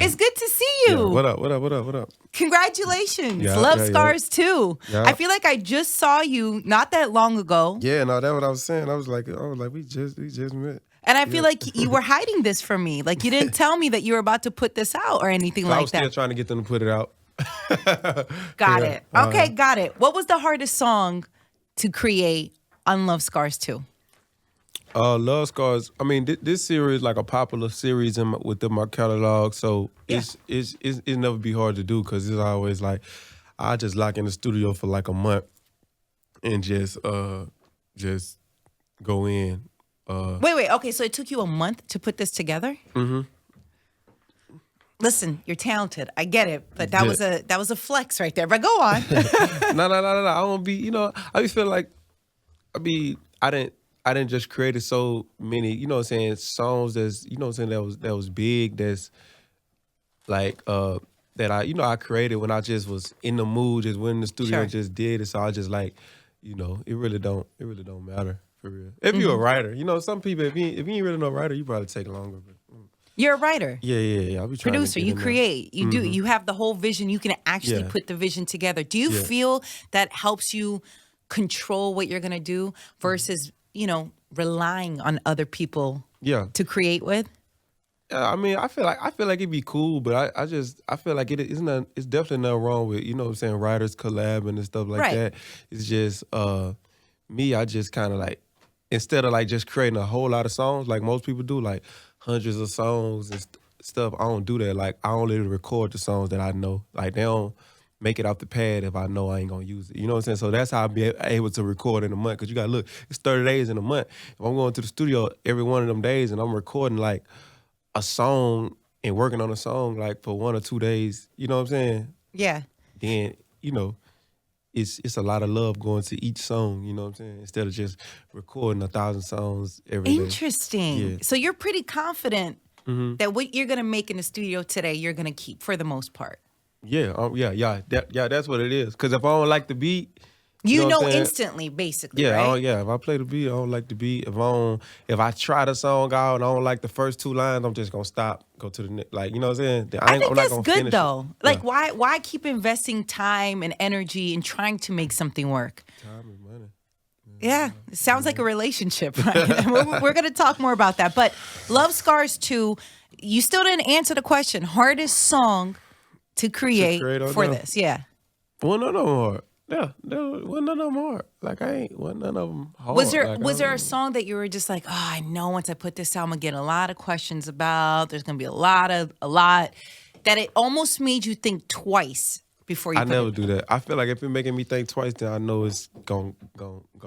It's good to see Yeah, you. what up? What up? What up? What up? Congratulations. Yeah, Love yeah, yeah. Scars too. Yeah. I feel like I just saw you not that long ago. Yeah, no, that's what I was saying. I was like, we just met. And I feel like you were hiding this from me. Like you didn't tell me that you were about to put this out or anything I like was still that. trying to get them to put it out. Got it. Okay, got it. What was the hardest song to create on Love Scars 2? Love Scars. I mean, this series like a popular series within my catalog, so it's never be hard to do because it's always like I just lock in the studio for like a month and just go in. Wait. Okay, so it took you a month to put this together? Mm-hmm. Listen, you're talented. I get it, but that was a flex right there. But go on. No. I don't be. I be feeling like I didn't just create so many. You know what I'm saying? Songs that's what I'm saying that was big. That's like that I created when I just was in the mood, just went in the studio and just did it. So I just like, it really don't matter for real. If you're a writer, some people if you ain't really no writer, you probably take longer. But, You're a writer. Yeah. I'll be trying Producer, to you create. You do. You have the whole vision. You can actually put the vision together. Do you feel that helps you control what you're gonna do versus, relying on other people to create with? I mean, I feel like it'd be cool, but I feel like it's definitely nothing wrong with, what I'm saying, writers collabing and stuff like that. It's just me, I just kind of like, instead of like just creating a whole lot of songs like most people do, like hundreds of songs and stuff, I don't do that. Like I only record the songs that I know. Like they don't make it off the pad if I know I ain't gonna use it. You know what I'm saying? So that's how I be able to record in a month. Cause you gotta look, it's 30 days in a month. If I'm going to the studio every one of them days and I'm recording like a song and working on a song like for 1 or 2 days, you know what I'm saying? Yeah. Then, it's a lot of love going to each song, you know what I'm saying? Instead of just recording 1,000 songs every day. Interesting. Yeah. So you're pretty confident that what you're gonna make in the studio today, you're gonna keep for the most part. Yeah, that's what it is. Cause if I don't like the beat, You what know I'm saying? instantly, basically, Yeah, right? if I play the beat, I don't like the beat. If I try the song out and I don't like the first 2 lines, I'm just gonna stop, go to the next. Like, you know what I'm saying? I think I'm not that's gonna good finish though. it. Like, why keep investing time and energy in trying to make something work? Time is money. Yeah, it sounds like a relationship, right? We're going to talk more about that. But Love Scars 2, you still didn't answer the question. Hardest song to create for this? Yeah. Well, none of them hard. Yeah, none of them hard. Like none of them hard. Was there a song that you were just like, oh, I know once I put this out, I'm gonna get a lot of questions about. There's gonna be a lot that it almost made you think twice before you. I never do that. I feel like if it's making me think twice, then I know it's gon'.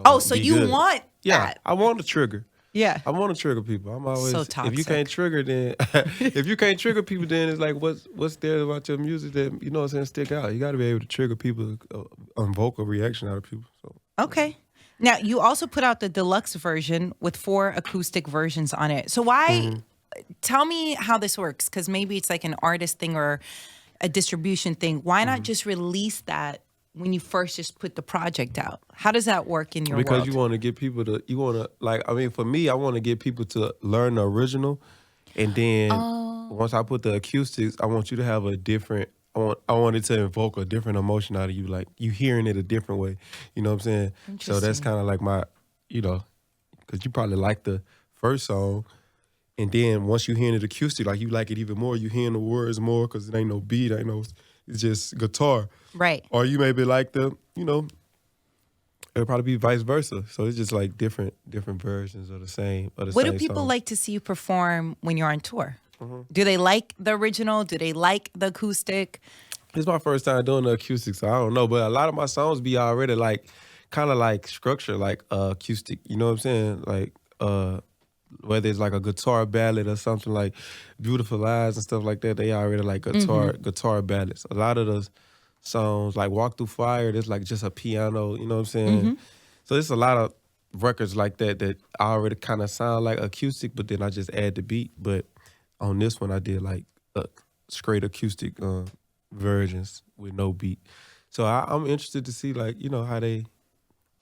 Oh, so be you good. want that? I want to trigger. Yeah. I want to trigger people. I'm always So toxic. If you can't trigger, then if you can't trigger people, then it's like what's there about your music that you know what I'm saying stick out. You got to be able to trigger people, invoke a reaction out of people. So Okay. Now you also put out the deluxe version with 4 acoustic versions on it. So why? Tell me how this works, because maybe it's like an artist thing or a distribution thing. Why not just release that when you first just put the project out? How does that work in your world? because you want to get people for me, I want to get people to learn the original, and then once I put the acoustics, I want you to have a different. I want it to invoke a different emotion out of you, like you hearing it a different way. You know what I'm saying? So that's kind of like my, because you probably like the first song, and then once you hearing it acoustic, like you like it even more. You hearing the words more because it ain't no beat, it's just guitar. Right. Or you maybe like it'll probably be vice versa. So it's just like different versions of the same. What do people song. like to see you perform when you're on tour? Do they like the original? Do they like the acoustic? It's my first time doing the acoustics, so I don't know. But a lot of my songs be already like kind of like structured like acoustic. You know what I'm saying? Like whether it's like a guitar ballad or something like Beautiful Eyes and stuff like that, they already like guitar ballads. A lot of those songs like Walk Through Fire, there's like just a piano, you know what I'm saying? So there's a lot of records like that I already kind of sound like acoustic, but then I just add the beat. But on this one, I did like straight acoustic versions with no beat. So I'm interested to see like, how they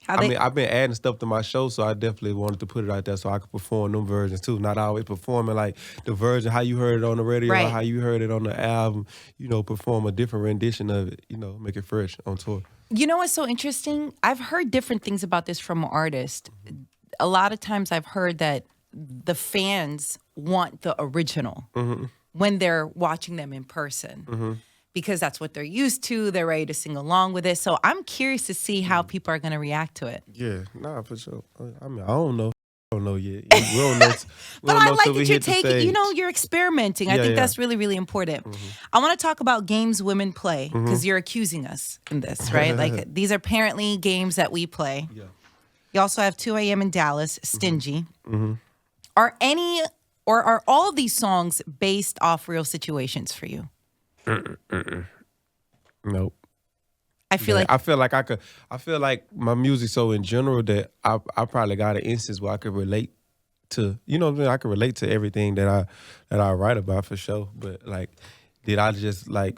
I've been adding stuff to my show, so I definitely wanted to put it out there so I could perform them versions too. Not always performing like the version how you heard it on the radio or how you heard it on the album. Perform a different rendition of it. Make it fresh on tour. You know what's so interesting? I've heard different things about this from artists. A lot of times I've heard that the fans want the original when they're watching them in person. Because that's what they're used to. They're ready to sing along with it. So I'm curious to see how people are going to react to it. Yeah, for sure. I don't know. I don't know yet. We don't know. But I like that you're taking, you're experimenting. I think that's really, really important. I want to talk about games women play because you're accusing us in this, right? Like these are apparently games that we play. Yeah. You also have 2 a.m. in Dallas, Stingy. Are all of these songs based off real situations for you? Nope. I feel like my music so in general that I probably got an instance where I could relate to, what I'm saying? I could relate to everything that I write about for sure. But like, did I just was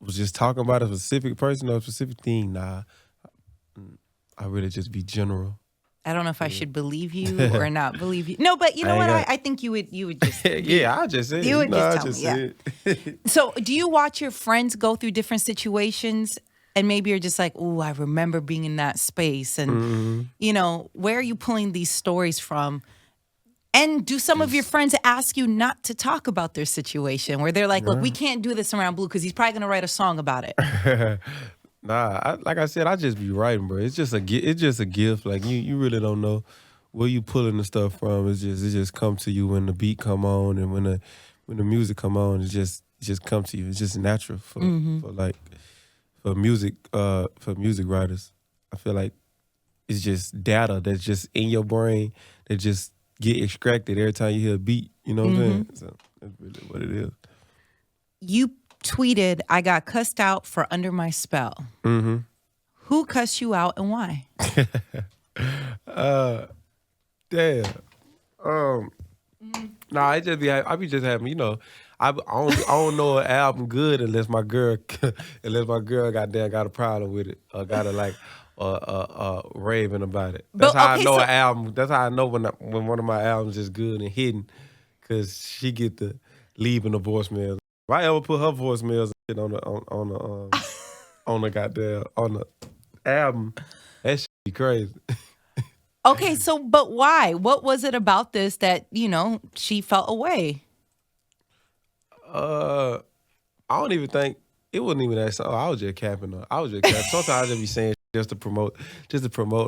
just talking about a specific person or a specific thing? Nah, I really just be general. I don't know if I should believe you or not believe you. No, but you know what? I think you would just. I just said. You would just tell me. Yeah. So, do you watch your friends go through different situations, and maybe you're just like, "Oh, I remember being in that space," and where are you pulling these stories from? And do some of your friends ask you not to talk about their situation, where they're like, "Look, we can't do this around Bleu because he's probably gonna write a song about it." Nah, like I said, I just be writing, bro. It's just a gift. Like you really don't know where you pulling the stuff from. It just come to you when the beat come on and when the music come on. It just come to you. It's just natural for music writers. I feel like it's just data that's just in your brain that just get extracted every time you hear a beat. You know what I'm saying? So that's really what it is. You tweeted, "I got cussed out for Under My Spell." Who cussed you out and why? Damn. Nah, I be just having, I don't know an album good unless my girl goddamn got a problem with it or got a raving about it. That's how I know an album. That's how I know when one of my albums is good and hidden, because she get the leaving the voicemail. If I ever put her voicemails on the album, that shit be crazy. Okay, so but why? What was it about this that she felt away? I don't even think it wasn't even that. I was just capping her. Sometimes I just be saying just to promote.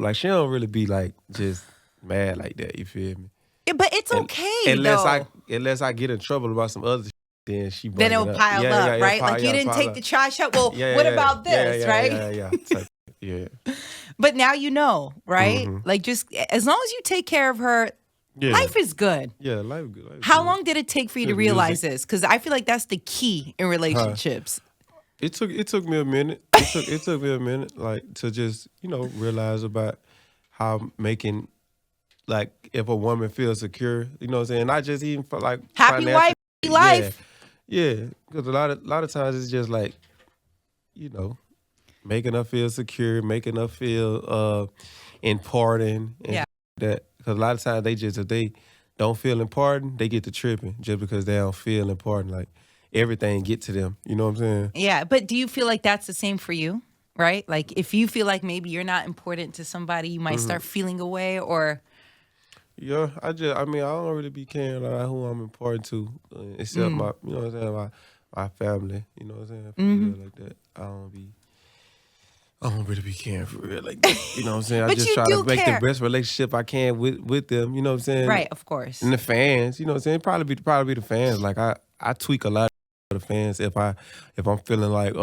Like she don't really be like just mad like that. You feel me? Yeah, but it's okay unless I get in trouble about some other. Then it'll pile up, right? Like you didn't take the trash out. Well, what about this, right? Yeah. But now you know, right? Like just as long as you take care of her, life is good. Yeah, life is good. How long did it take for you to realize this? Because I feel like that's the key in relationships. It took me a minute. It took me a minute, like to just realize about how making, like, if a woman feels secure, you know what I'm saying? Not just even for like happy wife life. Yeah, because a lot of times it's just like, making her feel secure, making her feel important, and that. Because a lot of times if they don't feel important, they get to tripping just because they don't feel important. Like everything get to them. You know what I'm saying? Yeah, but do you feel like that's the same for you? Right? Like if you feel like maybe you're not important to somebody, you might start feeling away, or. Yeah, I don't really be caring about who I'm important to, except my, you know what I'm saying, my family, you know what I'm saying, for real like that. I don't really be caring for real like that, you know what I'm saying. I just try to make the best relationship I can with them, you know what I'm saying. Right, of course. And the fans, you know what I'm saying. Probably be the fans. Like I tweak a lot of the fans if I'm feeling like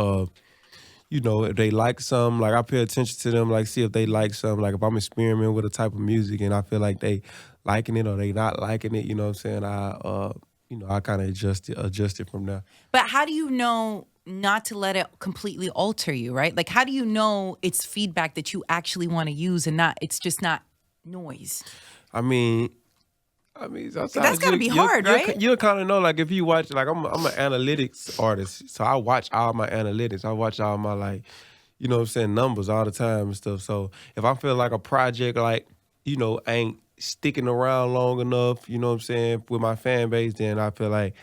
if they like something, like I pay attention to them, like see if they like something, like if I'm experimenting with a type of music and I feel like they liking it or they not liking it, you know what I'm saying, I kind of adjust it from there. But how do you know not to let it completely alter you, right? Like how do you know it's feedback that you actually want to use and it's just not noise? I mean, that's got to be hard, right? You'll kind of know, like, if you watch, like, I'm an analytics artist, so I watch all my analytics. I watch all my, like, you know what I'm saying, numbers all the time and stuff. So if I feel like a project like, ain't sticking around long enough, you know what I'm saying, with my fan base, then I feel like,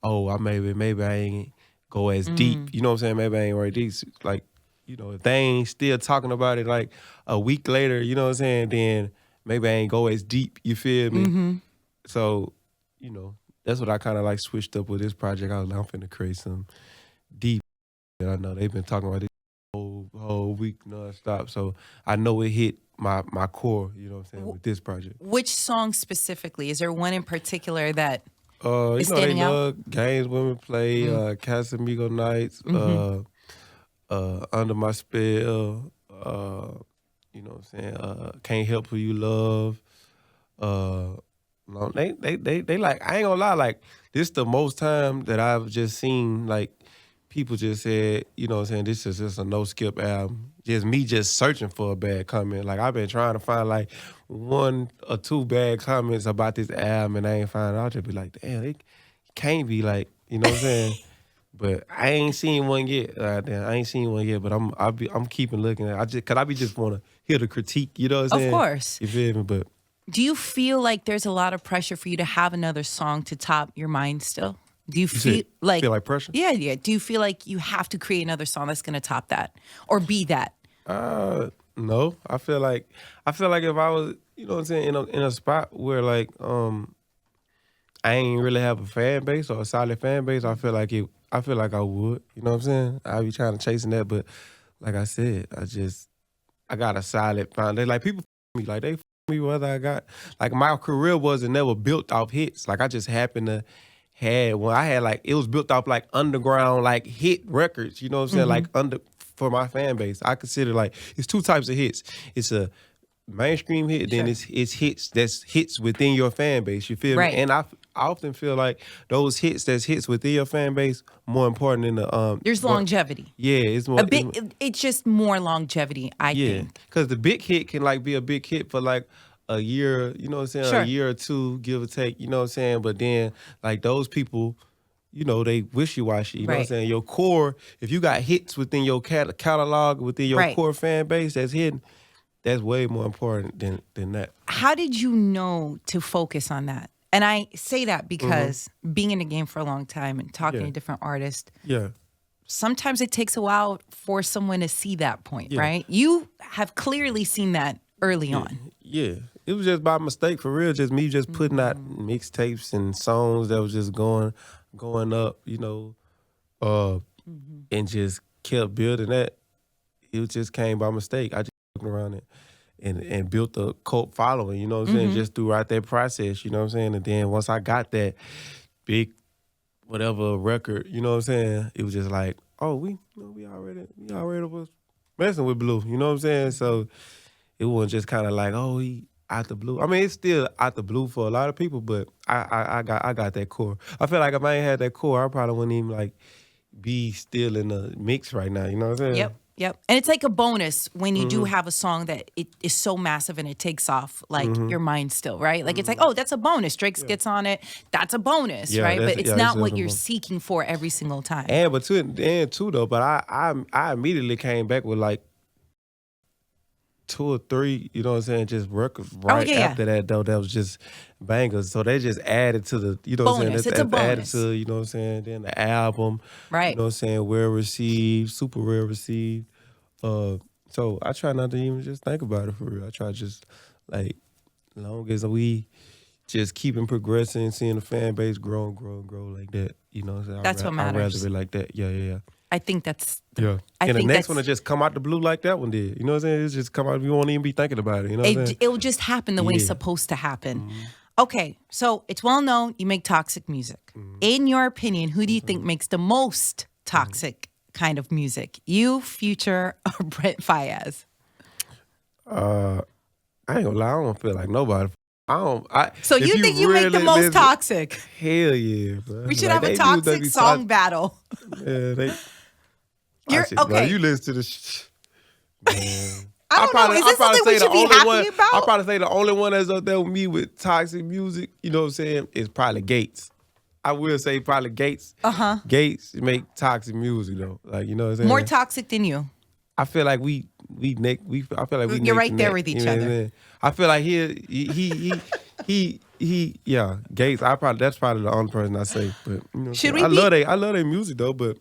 oh, maybe I ain't go as deep. You know what I'm saying? Maybe I ain't right deep. Like, if they ain't still talking about it like a week later, you know what I'm saying, then maybe I ain't go as deep, you feel me? So, that's what I kind of like switched up with this project. I was like, I'm finna create some deep. And I know they've been talking about this whole week nonstop. So I know it hit my core, you know what I'm saying, with this project. Which song specifically? Is there one in particular that is they standing out? love Games Women Play, Casamigo Nights, Under My Spell, you know what I'm saying, Can't Help Who You Love. No, they like, I ain't gonna lie, like, this the most time that I've just seen, like, people just said, you know what I'm saying, this is just a no-skip album. Just me just searching for a bad comment. Like, I've been trying to find, like, 1 or 2 bad comments about this album, and I ain't find it. I'll just be like, damn, it can't be, like, you know what I'm saying? But I ain't seen one yet. Damn, I ain't seen one yet, but I'm keeping looking at it. Cause I just want to hear the critique, you know what I'm saying? Of course. You feel me? But do you feel like there's a lot of pressure for you to have another song to top your mind still? Do you feel like pressure? Yeah. Do you feel like you have to create another song that's going to top that or be that? No. I feel like if I was, you know what I'm saying, in a spot where like I ain't really have a fan base or a solid fan base, I feel like I would. You know what I'm saying? I be trying to chasing that, but like I said, I got a solid foundation. Like people me, like they me whether I got like my career wasn't never built off hits. Like I just happened to had when I had like it was built off like underground like hit records. You know what I'm saying? Like for my fan base, I consider like it's 2 types of hits. It's a mainstream hit, then it's hits that's hits within your fan base. You feel Right. me? And I often feel like those hits that's hits within your fan base more important than the There's longevity. Yeah, it's more A bit. It's just more longevity, I think. because the big hit can like be a big hit for like a year, you know what I'm saying, Sure. a year or 2, give or take, you know what I'm saying. But then like those people, you know, they wishy-washy. You know what I'm Right. saying. Your core, if you got hits within your catalog, within your Right. core fan base that's hidden, that's way more important than that. How did you know to focus on that? And I say that because being in the game for a long time and talking to different artists, Yeah. sometimes it takes a while for someone to see that point, Yeah. right? You have clearly seen that early on. Yeah. It was just by mistake, for real. Just me just putting out mixtapes and songs that was just going up, you know, and just kept building that. It just came by mistake. I just looking around it and built a cult following, you know what I'm saying, just throughout that process, you know what I'm saying? And then once I got that big whatever record, you know what I'm saying, it was just like, oh, we already was messing with Bleu, you know what I'm saying? So it wasn't just kind of like, oh, he out the blue. I mean, it's still out the blue for a lot of people, but I got that core. I feel like if I ain't had that core, I probably wouldn't even like be still in the mix right now, you know what I'm saying? Yep. And it's like a bonus when you do have a song that it is so massive and it takes off like your mind still, right? Like it's like, oh, that's a bonus. Drake gets on it. That's a bonus, right? But it's not what you're seeking for every single time. And too though, but I immediately came back with like 2 or 3, you know what I'm saying, just records after that though, that was just bangers. So they just added to the, you know what I'm saying, Bonus. It's a added bonus. to, you know what I'm saying, then the album, Right. you know what I'm saying, well received, super well received. So I try not to even just think about it for real. I try just like, as long as we just keeping progressing, seeing the fan base grow like that, you know what I'm saying. That's what matters. I'd rather be like that. Yeah. I think that's Yeah. And the next one will just come out the blue like that one did. You know what I'm saying? It's just come out, you won't even be thinking about it. You know what I'm saying? It will just happen the way it's supposed to happen. Okay, so it's well known you make toxic music. In your opinion, who do you think makes the most toxic kind of music? You, Future, or Brent Faiyaz? I ain't gonna lie, I don't feel like nobody. So you think you make the most toxic? Hell yeah, bro. We should have a toxic song battle. Yeah, Okay. Bro, you listen to this. Man. I don't know. Is this something we should be happy about? I'll probably say the only one that's up there with me with toxic music, you know what I'm saying, is probably Gates. I will say probably Gates. Gates make toxic music though. Like, you know what I'm saying? More toxic than you. I feel like I feel like we You're neck right to there neck. with each You know what I'm other. saying? I feel like yeah, Gates. That's probably the only person I say. But you know what I'm Should saying? we be? I love their music though. But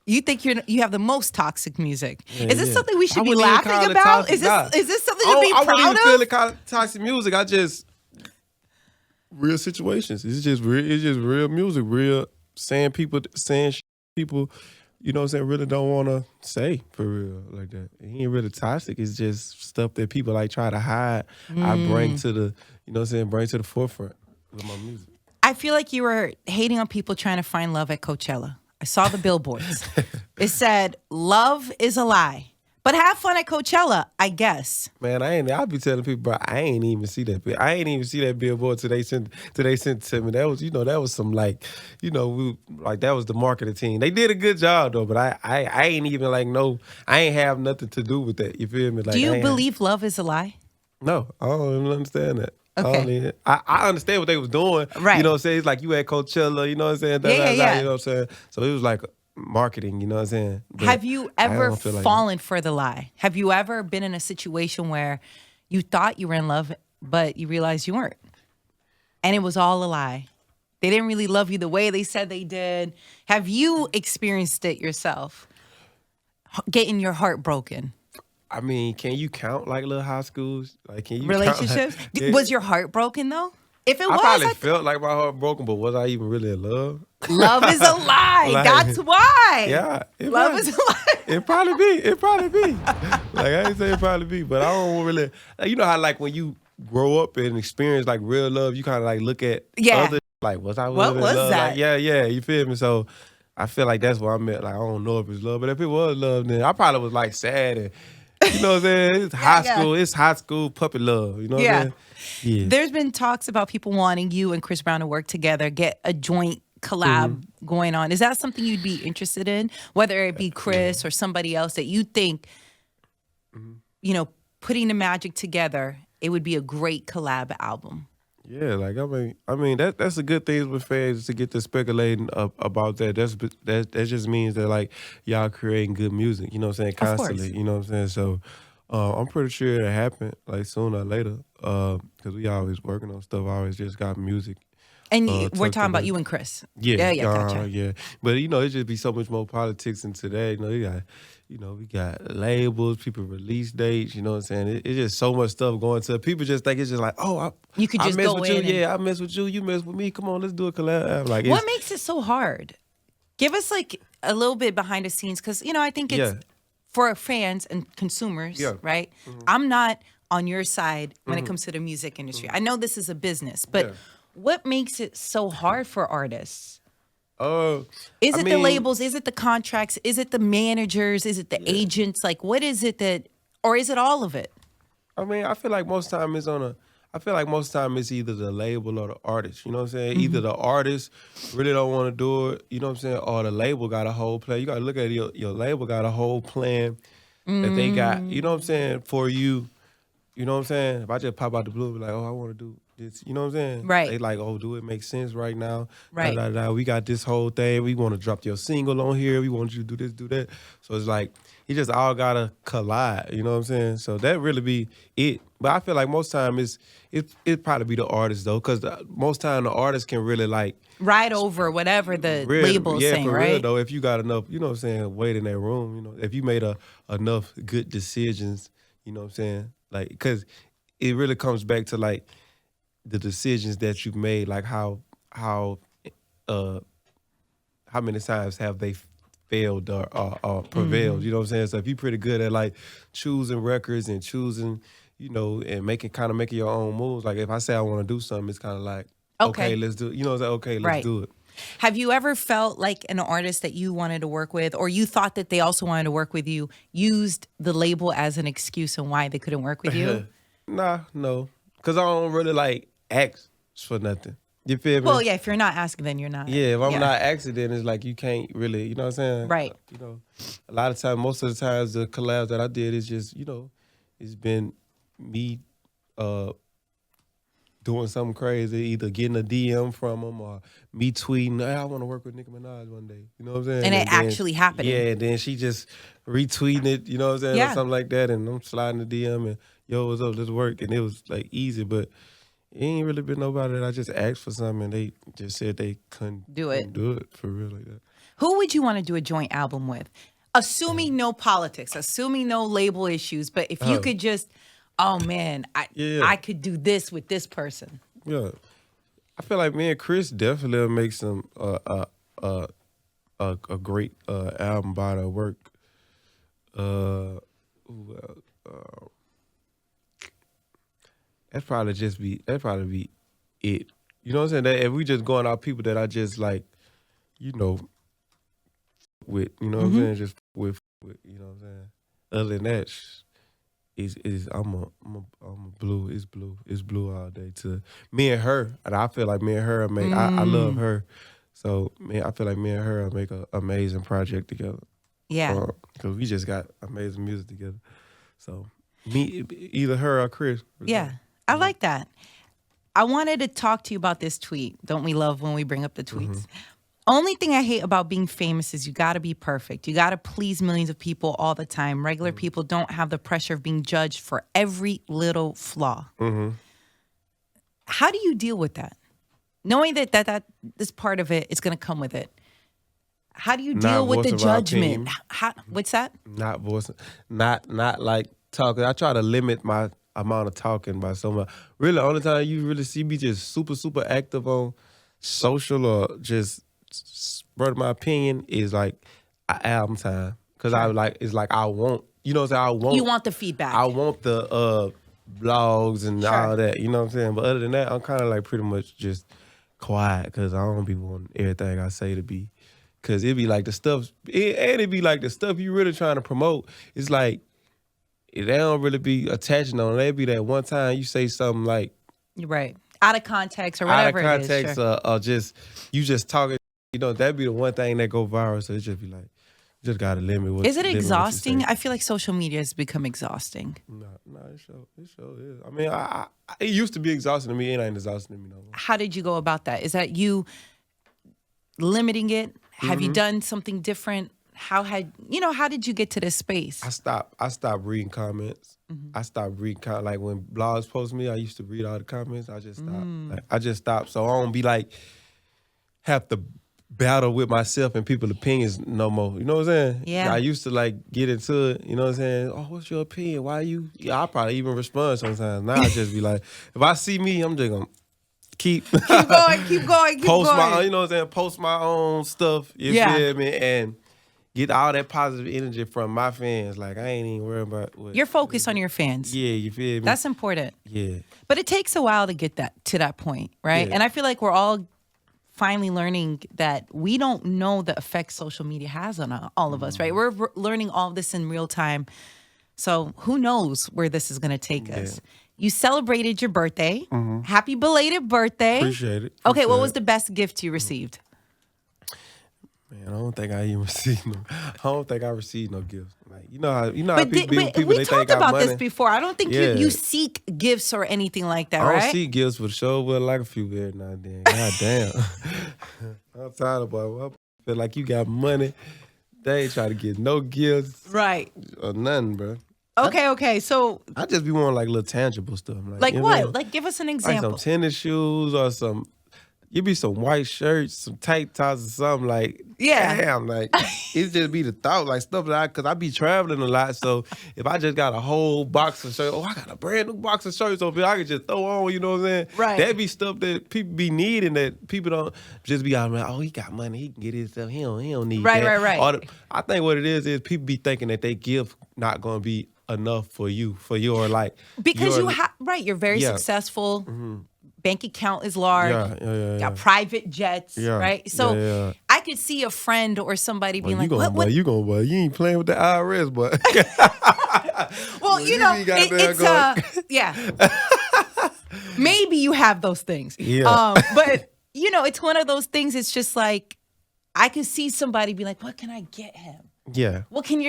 You think you have the most toxic music? yeah, Is this yeah. something we I should be wouldn't even laughing call it about? toxic. Nah. Is this something to be I wouldn't even proud feel of? it kind of toxic music. I just real situations. It's just real music. Real saying shit people. You know what I'm saying? Really don't want to say for real like that. It ain't really toxic. It's just stuff that people like try to hide. I bring to the, you know what I'm saying? Bring to the forefront with my music. I feel like you were hating on people trying to find love at Coachella. I saw the billboards. It said, "Love is a lie, but have fun at Coachella." I guess. Man, I'll be telling people, bro, I ain't even see that. I ain't even see that billboard till they sent it to me. That was, that was some like, that was the marketing team. They did a good job though, but I ain't even like no, I ain't have nothing to do with that. You feel me? Like, Do you believe love is a lie? No, I don't even understand that. Okay. I understand what they was doing. Right. You know what I'm saying? It's like you at Coachella, you know what I'm saying? Yeah. You know what I'm saying? So it was like marketing, you know what I'm saying? But Have you I ever don't feel like fallen for the lie? Have you ever been in a situation where you thought you were in love, but you realized you weren't? And it was all a lie. They didn't really love you the way they said they did. Have you experienced it yourself? Getting your heart broken? I mean, can you count like little high schools? Like, can you Relationships? Count, like, Was your heart broken though? If it I was, probably felt like my heart broken, but was I even really in love? love is a lie. Like, That's why. Yeah, Love is a lie. It probably be. Like I ain't say it probably be, but I don't really. You know how like when you grow up and experience like real love, you kind of like look at other like was I What really was in love? that? Like, yeah, you feel me? So I feel like that's what I meant. Like I don't know if it's love, but if it was love, then I probably was like sad and. You know what I'm saying? It's school. It's high school puppy love. You know what I'm saying? Yeah. There's been talks about people wanting you and Chris Brown to work together, get a joint collab going on. Is that something you'd be interested in? Whether it be Chris or somebody else that you think, putting the magic together, it would be a great collab album. Yeah, like I mean that's a good thing with fans to get to speculating about that. That just means that like y'all creating good music. You know what I'm saying? Constantly. You know what I'm saying? So I'm pretty sure it'll happen like sooner or later. Because we always working on stuff. I always just got music. And we're talking about you and Chris. Yeah, gotcha. Yeah. But it just be so much more politics into that. We got labels, people release dates, you know what I'm saying? It's just so much stuff going to people just think it's just like, you could just I mess go with in. you. Yeah, I mess with you, you mess with me. Come on, let's do a collab. Like what makes it so hard? Give us like a little bit behind the scenes because I think it's for fans and consumers, right? I'm not on your side when it comes to the music industry. I know this is a business, but what makes it so hard for artists? Is it the labels? Is it the contracts? Is it the managers? Is it the agents? Like, what is it or is it all of it? I mean, I feel like most time it's either the label or the artist. You know what I'm saying? Either the artist really don't want to do it, you know what I'm saying, or the label got a whole plan. You got to look at your label got a whole plan that they got, you know what I'm saying, for you. You know what I'm saying? If I just pop out the blue, be like, I want to do this, you know what I'm saying? Right. They like, do it make sense right now? Right. We got this whole thing. We want to drop your single on here. We want you to do this, do that. So it's like, it just all got to collide, you know what I'm saying? So that really be it. But I feel like most time it probably be the artist though, because most time the artist can really like ride over whatever the label is saying, for right? real though, if you got enough, you know what I'm saying, weight in that room, if you made enough good decisions, you know what I'm saying? Like, because it really comes back to like the decisions that you've made, like how many times have they failed or prevailed, you know what I'm saying? So if you're pretty good at like choosing records and choosing, and making your own moves, like if I say I want to do something, it's kind of like, okay, let's do it. You know what I'm saying? Okay, let's do it. Have you ever felt like an artist that you wanted to work with, or you thought that they also wanted to work with you, used the label as an excuse on why they couldn't work with you? No. Because I don't really like ask for nothing. You feel me? Well, yeah, if you're not asking, then you're not. Yeah, if I'm not asking, then it's like you can't really, you know what I'm saying? Right. A lot of times, most of the times, the collabs that I did is just, it's been me doing something crazy, either getting a DM from them or me tweeting, hey, I want to work with Nicki Minaj one day. You know what I'm saying? And it then, actually happening. Yeah, and then she just retweeting it, you know what I'm saying, or Yeah. something like that, and I'm sliding the DM and, yo, what's up, let's work. And it was like easy, but it ain't really been nobody that I just asked for something and they just said they couldn't Do it. do it for real like that. Who would you want to do a joint album with? Assuming no politics, assuming no label issues, but if you could just, oh man, I could do this with this person. Yeah, I feel like me and Chris definitely will make some a great album body of work. That'd probably be it. You know what I'm saying? That if we just going out people that I just like, you know, with, you know what I'm saying, just with, you know what I'm saying. Other than that, I'm a Bleu. It's Bleu all day. To me and her, and I feel like me and her make. I love her, so I feel like me and her make an amazing project together. Yeah, because we just got amazing music together. So me, either her or Chris. Yeah, I like that. I wanted to talk to you about this tweet. Don't we love when we bring up the tweets? Only thing I hate about being famous is you got to be perfect. You got to please millions of people all the time. Regular people don't have the pressure of being judged for every little flaw. How do you deal with that? Knowing that this part of it is going to come with it. How do you deal with the judgment? What's that? Not voicing, not like talking. I try to limit my amount of talking by so much. Really, the only time you really see me just super active on social or just spread my opinion is like album time. Cause I like, it's like I want, you know what I'm saying? You want the feedback. I want the blogs and all that, you know what I'm saying? But other than that, I'm kind of like pretty much just quiet because I don't be wanting everything I say to be. Cause it be like the stuff, it be like the stuff you really trying to promote. It's like, they don't really be attaching on it. It be that one time you say something like, You're right. Out of context or whatever out of it is. context, or just, you just talking, you know, that'd be the one thing that go viral. So it just be like, you just gotta limit what. Is it exhausting? I feel like social media has become exhausting. No, it sure is. I mean, it used to be exhausting to me. It ain't exhausting to me no more. How did you go about that? Is that you limiting it? Have you done something different? How did you get to this space? I stopped reading comments. I stopped reading like when blogs post me, I used to read all the comments. I just stopped. I just stopped. So I don't be like have to battle with myself and people's opinions no more. You know what I'm saying? Yeah. I used to like get into it, you know what I'm saying? Oh, what's your opinion? Why you? Yeah, I'll probably even respond sometimes. Now I just be like, if I see me, I'm just gonna keep going. Post my, you know what I'm saying? Post my own stuff. You feel me? And get all that positive energy from my fans. Like, I ain't even worried about what. You're focused on your fans. Yeah, you feel me? That's important. Yeah. But it takes a while to get to that point, right? Yeah. And I feel like we're all finally learning that we don't know the effects social media has on all of us, right? We're learning all of this in real time. So who knows where this is going to take us. You celebrated your birthday. Happy belated birthday. Appreciate it. Okay, what was the best gift you received? Man, I don't think I even received no. I don't think I received no gifts. Like you know how But people we they talked think about money. this before. I don't think you seek gifts or anything like that, right? I don't seek gifts for the show, but like a few every now and then. God damn. I'm tired of it. I feel like you got money. They ain't try to get no gifts. Right. Or nothing, bro. Okay. So I just be wanting like little tangible stuff. like you what? know, Like give us an like example. some tennis shoes or some. You be some white shirts, some tight tops or something like. Yeah. Damn, like it just be the thought, like stuff like cause I be traveling a lot. So if I just got a whole box of shirts, I got a brand new box of shirts over here, I can just throw on. You know what I'm saying? Right. That be stuff that people be needing that people don't just be out like, oh, he got money, he can get his stuff. He don't need that. Right. I think what it is people be thinking that they give not gonna be enough for you, for your like because you're very successful. Bank account is large. Got private jets, right? So I could see a friend or somebody being like, "What? You ain't playing with the IRS, but." Well, maybe you have those things. Yeah. But it's one of those things. It's just like I could see somebody be like, "What can I get him?" Yeah. What can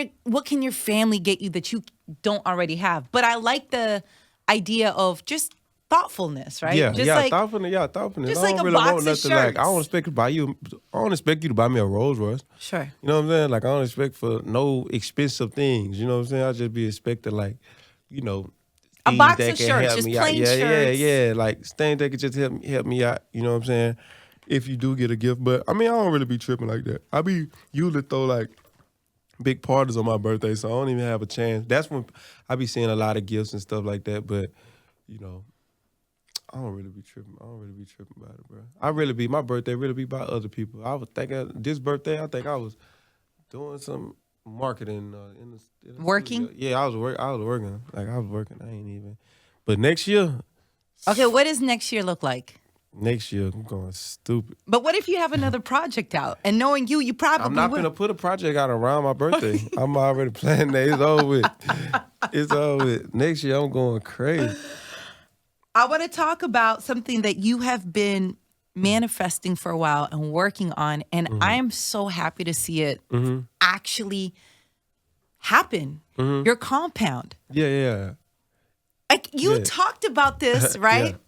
your family get you that you don't already have? But I like the idea of just thoughtfulness, right? Yeah, Just yeah, like thoughtfulness. Yeah, thoughtfulness. just I like don't a really box want of nothing like. I don't shirts. expect to buy you. I don't expect you to buy me a Rolls Royce. Sure. You know what I'm saying? Like I don't expect for no expensive things. You know what I'm saying? I just be expecting like, you know, A things box that of can shirts, help just me out. plain Yeah, yeah, shirts. yeah. Like things that can just help me out. You know what I'm saying? If you do get a gift, but I mean, I don't really be tripping like that. I be usually throw like big parties on my birthday, so I don't even have a chance. That's when I be seeing a lot of gifts and stuff like that. But you know, I don't really be tripping. I don't really be tripping about it, bro. My birthday really be by other people. I was thinking this birthday, I think I was doing some marketing in the Working? studio. Yeah, I was working. Like I was working. I ain't even. But next year, Okay, what does next year look like? I'm going stupid. But what if you have another project out? And knowing you probably I'm not will. gonna put a project out around my birthday. I'm already planning that. It's over with. It's over with. Next year, I'm going crazy. I want to talk about something that you have been manifesting for a while and working on. And I am so happy to see it actually happen. Your compound. Yeah, yeah. Like you Yeah. talked about this, right? Yeah.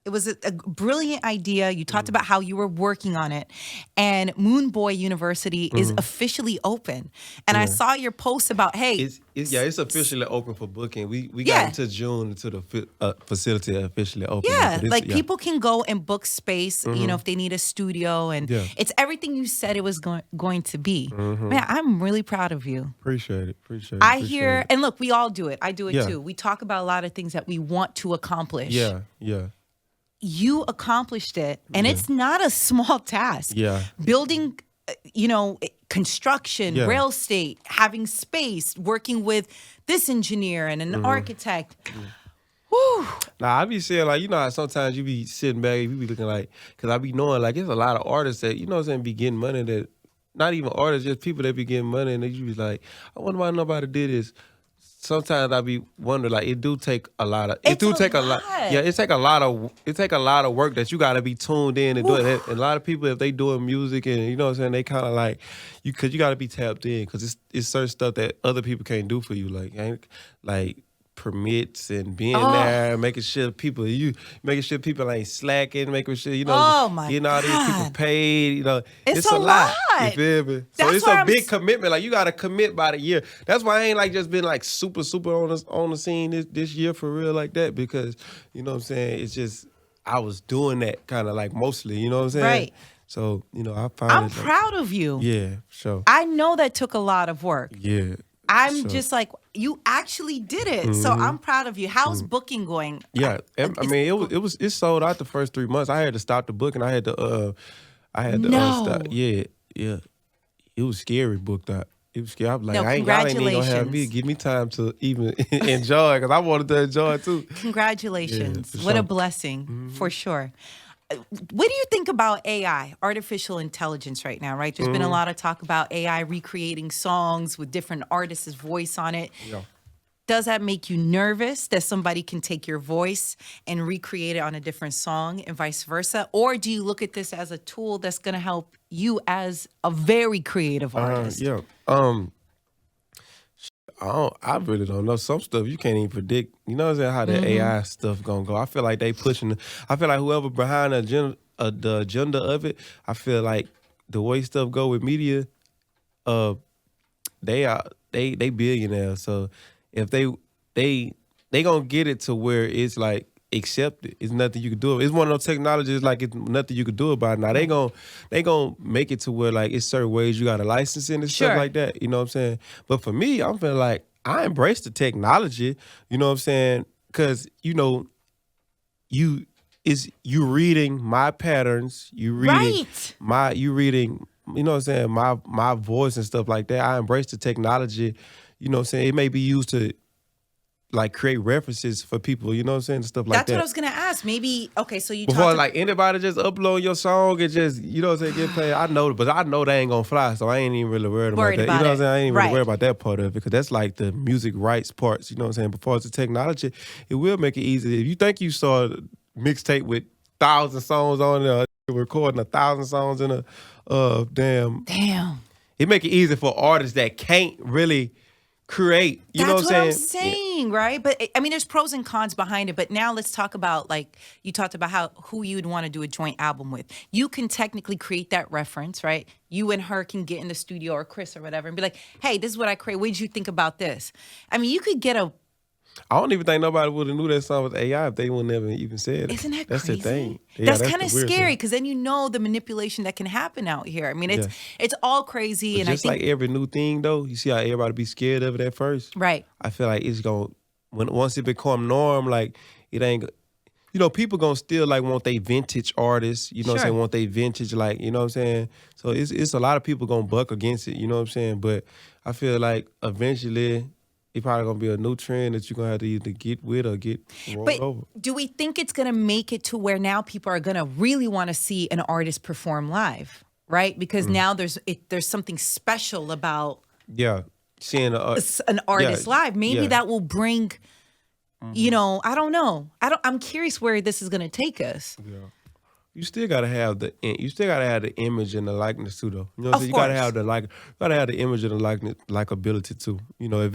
It was a brilliant idea. You talked about how you were working on it. And Moon Boy University is officially open. And I saw your post about, hey. It's officially open for booking. We Yeah. got until June until the facility officially open. Yeah, But like people can go and book space, you know, if they need a studio. And Yeah. it's everything you said it was going to be. Mm-hmm. Man, I'm really proud of you. Appreciate it. I hear, and look, we all do it. I do it Yeah. too. We talk about a lot of things that we want to accomplish. Yeah, yeah. You accomplished it, and it's not a small task. Yeah. Building, construction, Yeah. real estate, having space, working with this engineer and an architect. Whew. Nah, I be saying like, you know how sometimes you be sitting back, you be looking like, cause I be knowing like it's a lot of artists that, you know what I'm saying, be getting money that, not even artists, just people that be getting money and they you be like, I wonder why nobody did this. Sometimes I be wondering like it do take a lot of It's a lot. Yeah, it take a lot of work that you gotta be tuned in and do it. And a lot of people if they doing music and you know what I'm saying, they kinda like you gotta be tapped in because it's certain stuff that other people can't do for you. Like permits and being there, making sure people ain't slacking, making sure, you know, getting all these people paid, you know. It's a lot. You feel me? So That's it's why a big commitment. Like you gotta commit by the year. That's why I ain't like just been like super on the scene this year for real like that because, you know what I'm saying, it's just I was doing that kind of like mostly, you know what I'm saying? Right. So, you know, I find I'm proud of you. Yeah, sure. I know that took a lot of work. Yeah. I'm just like, you actually did it. So I'm proud of you. How's booking going? Yeah, I mean, it sold out the first 3 months. I had to stop the book and I had to stop. Yeah. It was scary booked out. It was scary. I was like, y'all ain't even gonna have me. Give me time to even enjoy because I wanted to enjoy it too. Congratulations. Yeah, what a sure. blessing, for sure. What do you think about AI, artificial intelligence right now, right? There's been a lot of talk about AI recreating songs with different artists' voice on it. Yeah. Does that make you nervous that somebody can take your voice and recreate it on a different song and vice versa? Or do you look at this as a tool that's going to help you as a very creative artist? Yeah. I really don't know. Some stuff you can't even predict. You know what I'm saying? How the AI stuff gonna go. I feel like they pushing. I feel like whoever behind the agenda of it. I feel like the way stuff go with media, they billionaires. So if they gonna get it to where it's like accepted. It's nothing you can do. It's one of those technologies like it's nothing you can do about it. Now they gonna make it to where like it's certain ways you gotta license it and stuff like that. You know what I'm saying? But for me, I'm feeling like I embrace the technology. You know what I'm saying? Cause you know, you reading my patterns. You reading you know what I'm saying, my voice and stuff like that. I embrace the technology. You know what I'm saying? It may be used to like create references for people, you know what I'm saying? Stuff like that. That's what I was gonna ask. Maybe so you before like anybody just upload your song and just, you know what I'm saying, get paid. I know they ain't gonna fly, so I ain't even really worried about that. You know what I'm saying? I ain't even really worried about that part of it because that's like the music rights parts, you know what I'm saying? Before it's the technology, it will make it easy. If you think you saw a mixtape with 1,000 songs on there, recording 1,000 songs in a damn. It make it easy for artists that can't really create. You know That's what I'm I'm saying? saying, right? But I mean, there's pros and cons behind it. But now let's talk about, like, you talked about who you'd want to do a joint album with. You can technically create that reference, right? You and her can get in the studio, or Chris or whatever, and be like, "Hey, this is what I create. What did you think about this?" I mean, you could get a. I don't even think nobody would have knew that song was AI if they wouldn't have even said it. Isn't that That's crazy? the thing. Yeah, That's that's kind the of weird scary, thing. because then you know the manipulation that can happen out here. I mean, Yeah. it's all crazy, But and I just think like every new thing, though, you see how everybody be scared of it at first. right. I feel like it's gonna once it become norm, like it ain't. You know, people gonna still like want they vintage artists. You know what I'm Sure. saying? Want they vintage, like, you know what I'm saying? So it's a lot of people gonna buck against it. You know what I'm saying? But I feel like eventually it probably gonna be a new trend that you're gonna have to either get with or get rolled But over. do we think it's going to make it to where now people are going to really want to see an artist perform live, right? Because now there's something special about Yeah, seeing an artist live. Maybe yeah. that will bring, I don't know. I'm curious where this is going to take us. Yeah. You still gotta have the image and the likeness too, though. You know what I'm Of saying? You gotta have course. the image and the likability too. You know, if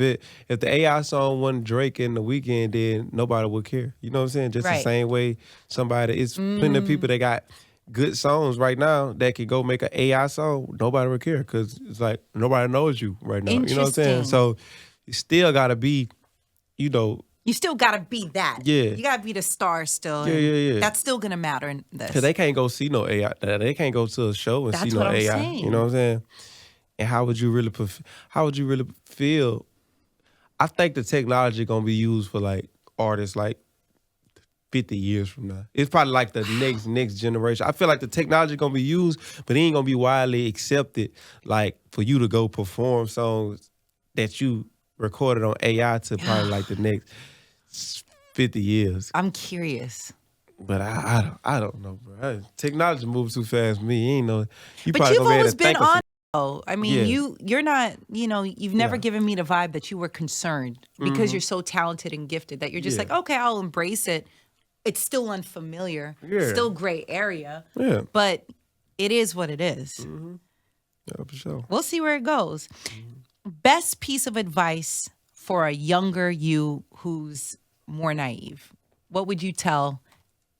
the AI song wasn't Drake and The Weeknd, then nobody would care. You know what I'm saying? Just the Right. same way it's plenty of people that got good songs right now that could go make an AI song. Nobody would care because it's like nobody knows you right now. You know what I'm saying? Interesting. So you still gotta be, you know. You still got to be that. Yeah. You got to be the star still. Yeah, and yeah. That's still going to matter in this. Cause they can't go see no AI. They can't go to a show and That's see no what I'm AI. saying. You know what I'm saying? And how would you really feel? I think the technology gonna be used for like artists like 50 years from now. It's probably like the next generation. I feel like the technology gonna be used, but it ain't gonna be widely accepted. Like for you to go perform songs that you recorded on AI to probably like the next 50 years. I'm curious. But I don't know, bro. Technology moves too fast for me. You ain't know. You But probably you've gonna be able always to been think of on some. it, though. I mean, Yeah. you're not, you've never Yeah. given me the vibe that you were concerned, because you're so talented and gifted that you're just Yeah. like, okay, I'll embrace it. It's still unfamiliar, Yeah. still gray area, Yeah. but it is what it is. Yeah, for sure. We'll see where it goes. Best piece of advice for a younger you who's more naive. What would you tell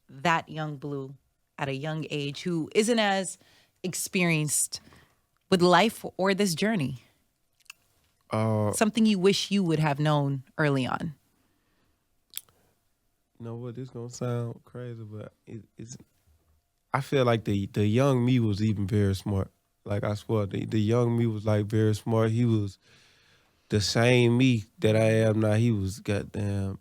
that young Blue at a young age who isn't as experienced with life or this journey? Something you wish you would have known early on. You know what? This gonna sound crazy, but it's. I feel like the young me was even very smart. Like I swear, the young me was like very smart. He was the same me that I am now. He was goddamn,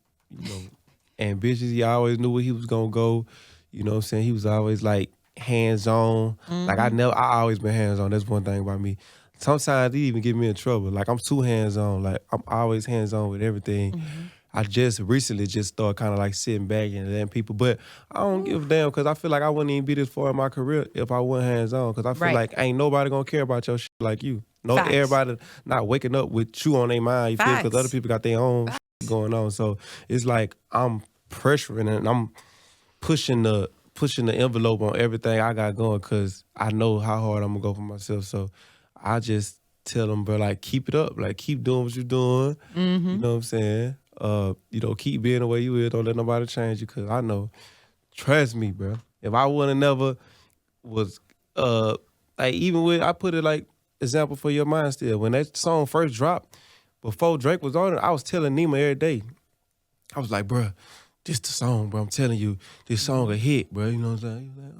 ambitious. He always knew where he was gonna go. You know what I'm saying? He was always like hands on. Like I always been hands on. That's one thing about me. Sometimes he even get me in trouble. Like I'm too hands on. Like I'm always hands on with everything. I just recently started kind of like sitting back and letting people, but I don't give a damn because I feel like I wouldn't even be this far in my career if I wasn't hands on. Because I feel Right. like ain't nobody gonna care about your shit like you. No, Facts. everybody not waking up with you on their mind. You feel? Because Facts. other people got their own shit going on. So it's like I'm pressuring and I'm pushing the envelope on everything I got going because I know how hard I'm gonna go for myself. So I just tell them, bro, like keep it up, like keep doing what you're doing. You know what I'm saying? Keep being the way you is. Don't let nobody change you. Cause I know, trust me, bro. If I would have never was, like even with I put it like example for your mind still. When that song first dropped, before Drake was on it, I was telling Nima every day. I was like, bro, this the song, bro. I'm telling you, this song a hit, bro. You know what I'm saying? He was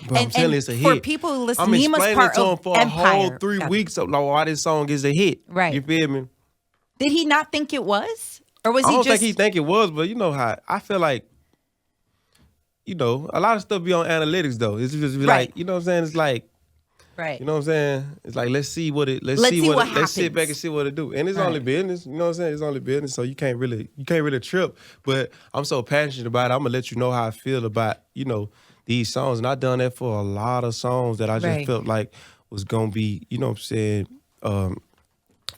like, I'm telling you, it's a hit. For people who listen, I'm Nima's explaining part it to him of for a whole Empire. 3 Got it. weeks of like, why this song is a hit. Right. You feel me? Did he not think it was? Or was I he don't just... think he think it was, but you know how I feel like, a lot of stuff be on analytics though. It's just be Right. like, you know what I'm saying? It's like, Right. you know what I'm saying? It's like let's see what it Let's see what let's sit back happens. and see what it do. And it's Right. only business, you know what I'm saying? It's only business, so you can't really trip. But I'm so passionate about it. I'm gonna let you know how I feel about, these songs. And I done that for a lot of songs that I just Right. felt like was gonna be, you know what I'm saying,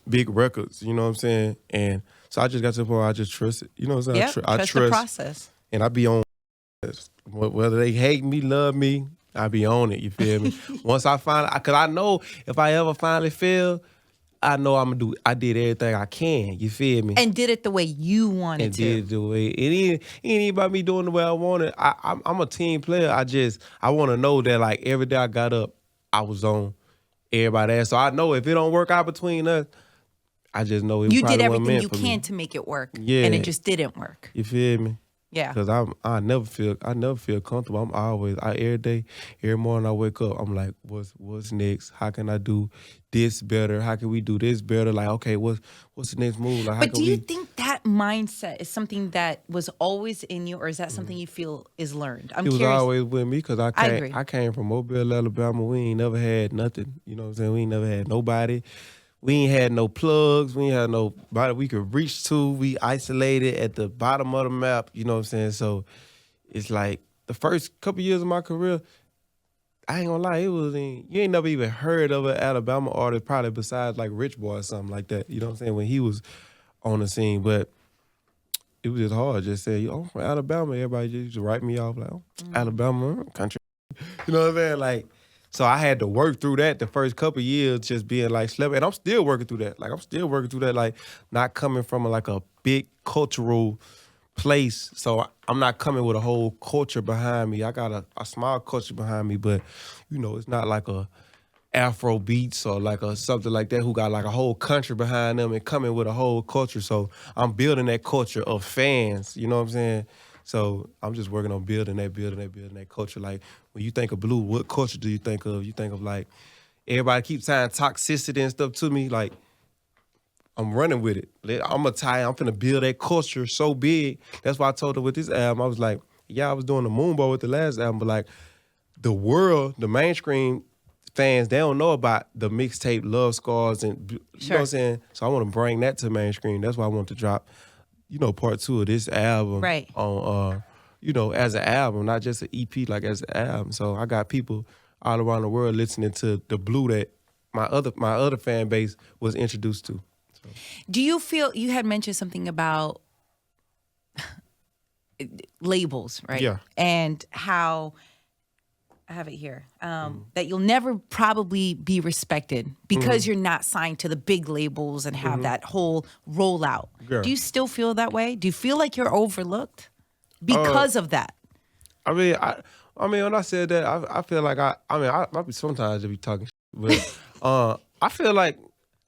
big records, you know what I'm saying? And so I just got to the point where I just trust it. You know what I'm saying? Yep, I trust the process. and I be on this. Whether they hate me, love me, I be on it, you feel me? Once I find, because I know if I ever finally fail, I know I'm gonna do. I did everything I can. You feel me? And did it the way you wanted And to. did it the way. It ain't about me doing the way I wanted. I'm a team player. I want to know that like every day I got up, I was on everybody else. So I know if it don't work out between us, I just know it You probably did wasn't everything meant you for can me. to make it work. Yeah. And it just didn't work. You feel me? Yeah. Cause I never feel comfortable. I'm always every day, every morning I wake up, I'm like, what's next? How can I do this better? How can we do this better? Like, okay, what's the next move? Like, how But can do you we? think that mindset is something that was always in you, or is that something you feel is learned? I'm It was curious. always with me because I agree. I came from Mobile, Alabama. We ain't never had nothing. You know what I'm saying? We ain't never had nobody. We ain't had no plugs. We ain't had nobody we could reach to. We isolated at the bottom of the map. You know what I'm saying? So it's like the first couple years of my career, I ain't gonna lie, you ain't never even heard of an Alabama artist probably besides like Rich Boy or something like that. You know what I'm saying? When he was on the scene. But it was just hard just saying, oh, from Alabama, everybody just write me off like, oh, Alabama, country. You know what I'm saying? Like, so I had to work through that the first couple years, just being like celebrity, and I'm still working through that. Like, I'm still working through that, like not coming from like a big cultural place. So I'm not coming with a whole culture behind me. I got a small culture behind me, but you know, it's not like a Afro beats or like a something like that who got like a whole country behind them and coming with a whole culture. So I'm building that culture of fans. You know what I'm saying? So I'm just working on building that culture. Like when you think of Blue, what culture do you think of? You think of like everybody keeps saying Toxicity and stuff to me. Like I'm running with it. I'm finna build that culture so big. That's why I told her with this album, I was like, yeah, I was doing the Moonbow with the last album, but like the world, the mainstream fans, they don't know about the mixtape Love Scars and you know what I'm saying? So I want to bring that to mainstream. That's why I want to drop, you know, part 2 of this album on you know, as an album, not just an EP, like as an album. So I got people all around the world listening to the Blue that my other fan base was introduced to. So. Do you feel, you had mentioned something about labels, right? Yeah. And how, I have it here, that you'll never probably be respected because you're not signed to the big labels and have that whole rollout. Yeah. Do you still feel that way? Do you feel like you're overlooked because of that? I mean, when I said that, I feel like I be sometimes be talking, but I feel like,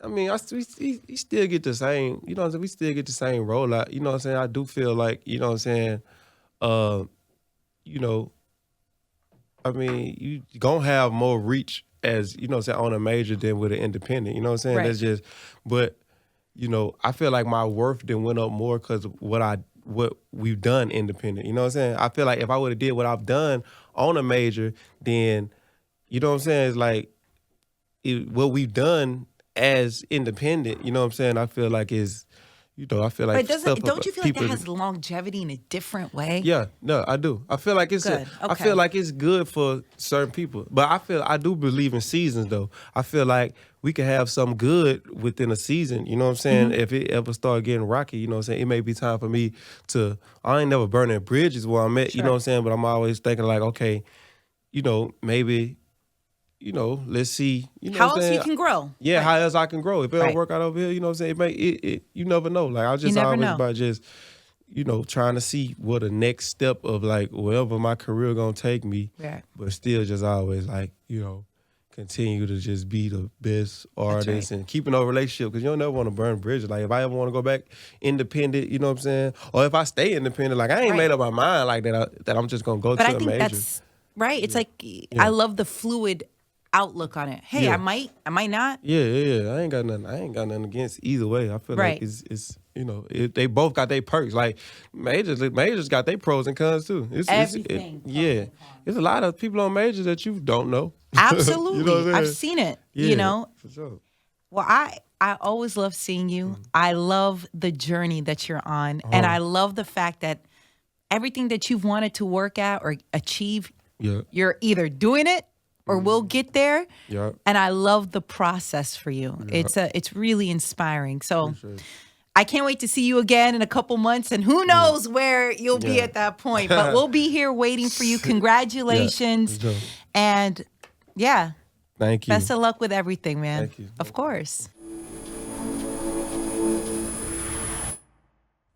I mean, we still get the same, you know what I'm saying? We still get the same rollout, you know what I'm saying? I do feel like, you know what I'm saying, you know, I mean, you gonna have more reach as, you know what I'm saying, on a major than with an independent, you know what I'm saying? Right. That's just, but, you know, I feel like my worth then went up more because of what we've done independent, you know what I'm saying? I feel like if I would have did what I've done on a major, then, you know what I'm saying, it's like, what we've done as independent, you know what I'm saying, I feel like is, you know, I feel like But don't you feel like that has longevity in a different way? Yeah, no, I do. I feel like it's Good. I feel like it's good for certain people. But I do believe in seasons though. I feel like we can have some good within a season, you know what I'm saying? If it ever start getting rocky, you know what I'm saying? It may be time for me I ain't never burning bridges where I'm at, you know what I'm saying? But I'm always thinking like, okay, you know, maybe, you know, let's see. You know how else you can grow. Yeah, how else I can grow. If it don't work out over here, you know what I'm saying? You never know. Like, I just always about just, you know, trying to see what the next step of, like, wherever my career going to take me. Right. But still just always, like, you know, continue to just be the best artist and keeping a relationship. Because you don't never want to burn bridges. Like, if I ever want to go back independent, you know what I'm saying? Or if I stay independent, like, I ain't made up my mind like that I'm just going to go to a major. But I think that's, right? It's like, I love the fluid outlook on it. Hey, I might not. Yeah. I ain't got nothing against either way. I feel like it's you know, they both got their perks. Like majors got their pros and cons too. Everything. There's a lot of people on majors that you don't know. Absolutely. You know what I'm saying? I've seen it. You know? For sure. Well, I always love seeing you. I love the journey that you're on. And I love the fact that everything that you've wanted to work at or achieve, you're either doing it or we'll get there. Yep. And I love the process for you. Yep. It's really inspiring. So I can't wait to see you again in a couple months, and who knows where you'll be at that point. But we'll be here waiting for you. Congratulations. And thank you. Best of luck with everything, man. Thank you. Of course.